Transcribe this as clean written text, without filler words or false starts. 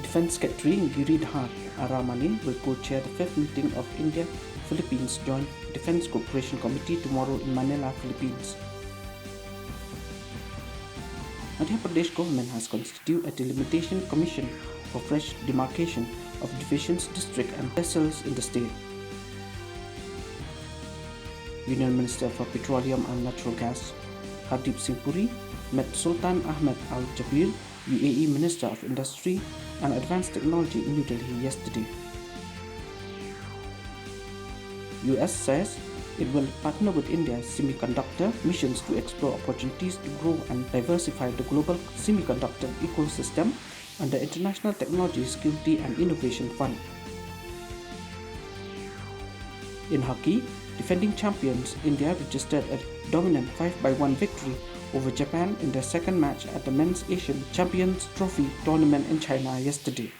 Defense Secretary Giridhar Aramani will co-chair the 5th meeting of India-Philippines Joint Defense Cooperation Committee tomorrow in Manila, Philippines. Madhya Pradesh government has constituted a delimitation commission for fresh demarcation of divisions, district and tehsils in the state. Union Minister for Petroleum and Natural Gas Hardeep Singh Puri met Sultan Ahmed Al Jaber, UAE Minister of Industry and Advanced Technology in New Delhi yesterday. US says it will partner with India's semiconductor missions to explore opportunities to grow and diversify the global semiconductor ecosystem under International Technology, Security and Innovation Fund. In hockey, defending champions India registered a dominant 5-1 victory over Japan in their second match at the Men's Asian Champions Trophy tournament in China yesterday.